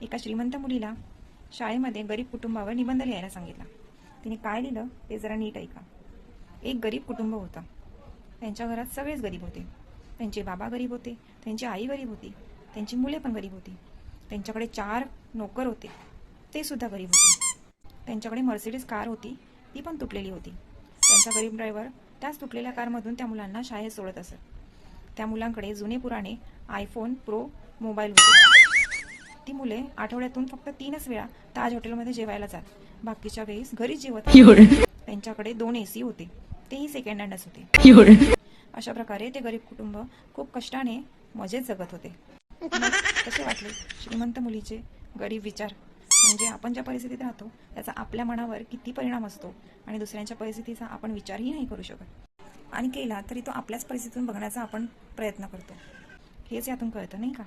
एका श्रीमंत मुलीला शाळेमध्ये गरीब कुटुंबावर निबंध लिहायला सांगितला. तिने काय लिहिलं ते जरा नीट ऐका. एक गरीब कुटुंब होतं. त्यांच्या घरात सगळेच गरीब होते. त्यांचे बाबा गरीब होते, त्यांची आई गरीब होती, त्यांची मुले पण गरीब होती. त्यांच्याकडे 4 नोकर होते, ते सुद्धा गरीब होते. त्यांच्याकडे मर्सिडीज कार होती, ती पण तुटलेली होती. त्यांचा गरीब ड्रायव्हर त्याच तुटलेल्या कारमधून त्या मुलांना शाळेत सोडत असत. त्या मुलांकडे जुने पुराणे आयफोन प्रो मोबाईल होते. ती मुले आठवड्यातून फक्त 3च वेळा ताज हॉटेलमध्ये जेवायला जात. बाकीच्या वेळेस घरीच जेवत. त्यांच्याकडे 2 AC होते, तेही सेकंड हँडच होते. अशा प्रकारे ते गरीब कुटुंब खूप कष्टाने मजेत जगत होते. मग कसे वाटले श्रीमंत मुलीचे गरीब विचार? म्हणजे आपण ज्या परिस्थितीत राहतो त्याचा आपल्या मनावर किती परिणाम असतो आणि दुसऱ्यांच्या परिस्थितीचा आपण विचारही नाही करू शकत. आणि केला तरी तो आपल्याच परिस्थितीतून बघण्याचा आपण प्रयत्न करतो. हेच यातून कळतं, नाही का?